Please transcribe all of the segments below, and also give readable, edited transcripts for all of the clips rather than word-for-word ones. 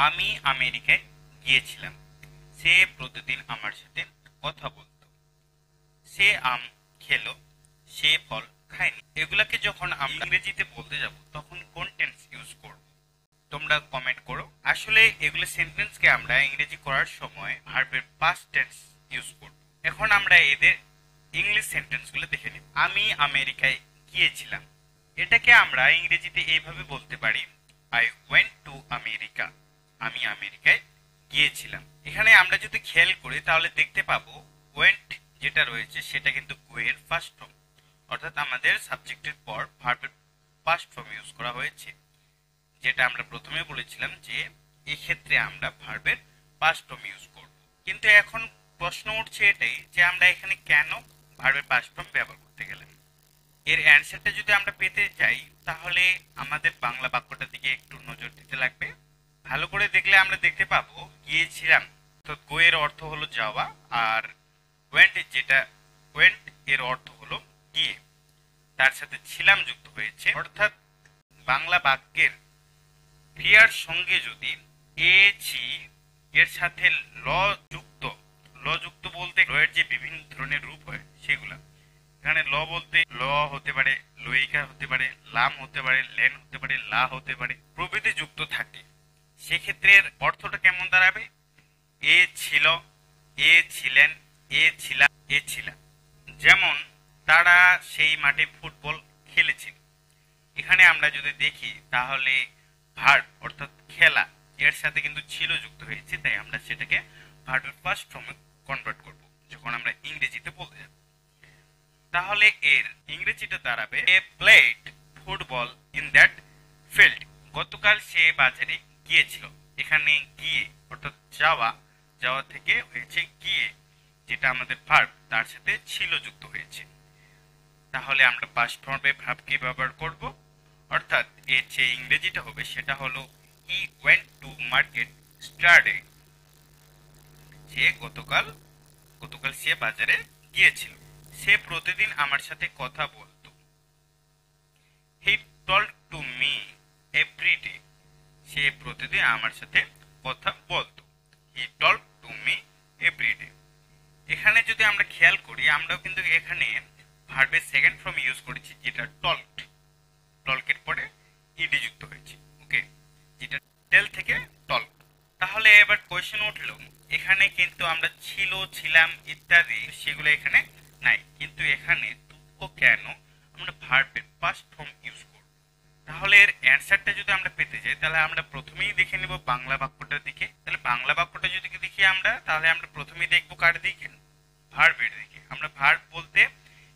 আমি আমেরিকায় গিয়েছিলাম। সে প্রতিদিন আমার সাথে কথা বলতো। সে আম খেলো, সে ফল খায়নি। এগুলাকে যখন আমরা ইংরেজিতে বলতে যাব তখন কোন টেন্স ইউজ করব? তোমরা কমেন্ট করো। আসলে এগুলো সেন্টেন্সকে আমরা ইংরেজি করার সময় ভার্বের পাস্ট টেন্স ইউজ করব। এখন আমরা এদের ইংলিশ সেন্টেন্সগুলো দেখে নিব। আমি আমেরিকায় গিয়েছিলাম, এটাকে আমরা ইংরেজিতে এইভাবে বলতে পারি, আই ওয়েন্ট টু আমেরিকা। আমি আমেরিকায় গিয়েছিলাম। এখানে আমরা যদি খেয়াল করি তাহলে দেখতে পাবো ওয়েন্ট যেটা রয়েছে সেটা কিন্তু গো এর ফার্স্ট ফর্ম, অর্থাৎ আমাদের সাবজেক্টের পর ভার্বের ফার্স্ট ফর্ম ইউজ করা হয়েছে। যেটা আমরা প্রথমে বলেছিলাম যে এই ক্ষেত্রে আমরা ভার্বের পাস্ট ফর্ম ইউজ করব। কিন্তু এখন প্রশ্ন উঠছে এটাই যে আমরা এখানে কেন ভার্বের পাস্ট ফর্ম ব্যবহার করতে গেলাম। এর অ্যান্সারটা যদি আমরা পেতে চাই তাহলে আমাদের বাংলা বাক্যটার দিকে একটু নজর দিতে লাগবে। ভালো করে দেখলে আমরা দেখতে পাবো গিয়েছিলাম, তো গো এর অর্থ হলো যাওয়া, আর ওয়েন্ট এর অর্থ হলো গিয়ে, তার সাথে ছিলাম যুক্ত হয়েছে। অর্থাৎ বাংলা বাক্যের ক্রিয়ার সঙ্গে যদি এ ছি এর সাথে ল যুক্ত, ল যুক্ত বলতে ল এর যে বিভিন্ন ধরনের রূপ হয় সেগুলা, এখানে ল বলতে ল হতে পারে, লইকা হতে পারে, লাম হতে পারে, লেন হতে পারে, লা হতে পারে, প্রভৃতি যুক্ত থাকে। সেক্ষেত্রে এর অর্থটা কেমন দাঁড়াবে? এ ছিল, এ ছিলেন, এ ছিলা, এ ছিলা। যেমন তারা সেই মাঠে ফুটবল খেলেছিল। এখানে আমরা যদি দেখি তাহলে ভার্ব অর্থাৎ খেলা এর সাথে কিন্তু ছিল যুক্ত হয়েছে, তাই আমরা সেটাকে ভার্বের ফার্স্ট ফর্মে কনভার্ট করব যখন আমরা ইংরেজিতে বলতে যাব। তাহলে এর ইংরেজিটা দাঁড়াবে এ played football in that field. গতকাল সে বাজারে গিয়েছিল। এখানে গিয়ে অর্থাৎ যাওয়া, যাওয়া থেকে হয়েছে গিয়ে, যেটা আমাদের ভার্ব তার সাথে ছিল যুক্ত হয়েছে। তাহলে আমরা পাস্ট ফর্মে ভার্বকে ব্যবহার করব, অর্থাৎ এর যে ইংরেজিটা হবে সেটা হলো he went to market yesterday. সে গতকাল সে বাজারে গিয়েছিল। সে প্রতিদিন আমার সাথে কথা বলতো। হি টল্ড টু মি এভরিডে। সে প্রতিদিন আমার সাথে কথা বলতো। হি টল্ড টু মি এভরিডে। এখানে যদি আমরা খেয়াল করি আমরাও কিন্তু এখানে ভার্বের সেকেন্ড ফর্ম ইউজ করেছি, যেটা টল্ক। টল্কের পরে ইডি যুক্ত হয়েছে, ওকে, যেটা টেল থেকে টল্ক। তাহলে এবার কোয়েশ্চেন উঠলো, এখানে কিন্তু আমরা ছিল, ছিলাম ইত্যাদি সেগুলো এখানে নাই, কিন্তু এখানে তুক্ষ কেন আমরা ভার্বের পাস্ট ফর্ম ইউজ করব? তাহলে এর অ্যান্সারটা যদি আমরা পেতে যাই তাহলে আমরা প্রথমেই দেখে নেব বাংলা বাক্যটার দিকে। তাহলে বাংলা বাক্যটা যদি দেখি আমরা, তাহলে আমরা প্রথমেই দেখবো কার দিকে? ভার্বের দিকে। আমরা ভার্ব বলতে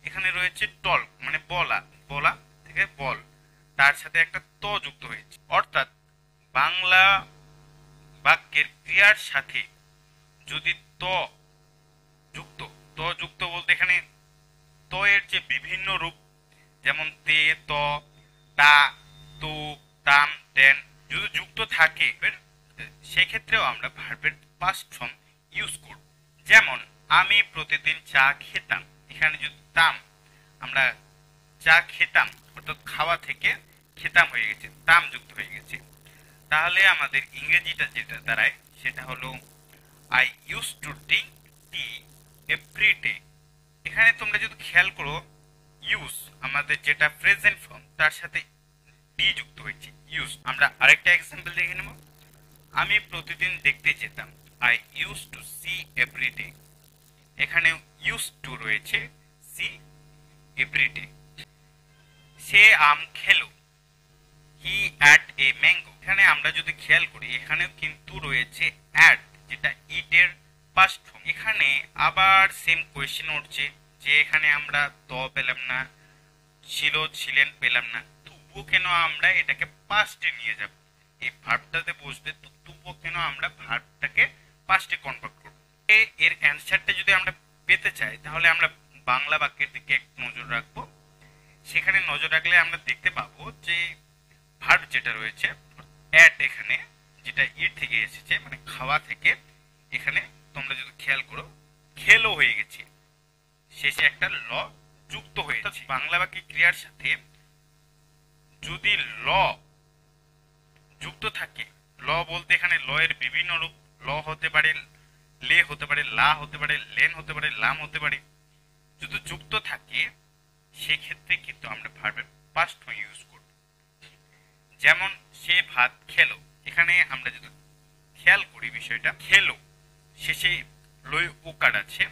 এখানে রয়েছে টল মানে বলা, বলা থেকে বল, তার সাথে একটা ত যুক্ত হয়েছে। অর্থাৎ বাংলা বাক্যের ক্রিয়ার সাথে যদি ত যুক্ত বলতে এখানে ত এর যে বিভিন্ন রূপ, যেমন তে, ত, তা, তু, তাম, তেন যদি যুক্ত থাকে সেক্ষেত্রেও আমরা ভার্বের পাস্ট ফর্ম ইউজ করব। যেমন আমি প্রতিদিন চা খেতাম। এখানে যদি তাম, আমরা চা খেতাম অর্থাৎ খাওয়া থেকে খেতাম হয়ে গেছে, তাম যুক্ত হয়ে গেছে। তাহলে আমাদের ইংরেজিটা যেটা দাঁড়ায় সেটা হলো I use to drink tea every day. এখানে তোমরা যদি খেয়াল করো ইউজ আমাদের যেটা প্রেজেন্ট ফর্ম তার সাথে ডি যুক্ত হয়েছে, ইউজ। আমরা আরেকটা এক্সাম্পল দেখে নেব। আমি প্রতিদিন দেখতে যেতাম। I use to see every day. এখানে ইউজ টু রয়েছে, সি এভরিডে। সে আম খেলো। He ate a mango. এখানে আমরা যদি খেয়াল করি এখানেও কিন্তু রয়েছে অ্যাট, যেটা ইট এর পাস্ট ফর্ম। এখানে আবার সেম কোয়েশ্চেন উঠছে যে এখানে আমরা ত পেলাম না, ছিল, ছিলেন পেলাম না, তবুও কেন আমরা এটাকে পাস্টে নিয়ে যাব? এই ভার্বটাতে বসবে, তো তবুও কেন আমরা ভার্বটাকে পাস্টে কনভার্ট করব? এর অ্যান্সারটা যদি আমরা পেতে চাই তাহলে আমরা বাংলা বাক্যের দিকে একটু নজর রাখবো। সেখানে নজর রাখলে আমরা দেখতে পাবো যে ভার্ব যেটা রয়েছে অ্যাট, এখানে যেটা ইট থেকে এসেছে মানে খাওয়া থেকে, এখানে তোমরা যদি খেয়াল করো খেলো হয়ে গেছে, শেষে একটা ল যুক্ত হয়েছে। বাংলা বাক্যের ক্রিয়ার সাথে যদি ল যুক্ত থাকে, ল ল বলতে এখানে ল এর বিভিন্ন রূপ, ল হতে পারে, লে হতে পারে, লা হতে পারে, লেন হতে পারে, লাম হতে পারে। যদি যুক্ত থাকে সেক্ষেত্রে কিন্তু আমরা ভার্বের পাস্ট ফর্ম ইউজ করব। যেমন সে ভাত খেলো, এখানে আমরা যদি খেয়াল করি বিষয়টা, খেলো শেষে লই উকার আছে,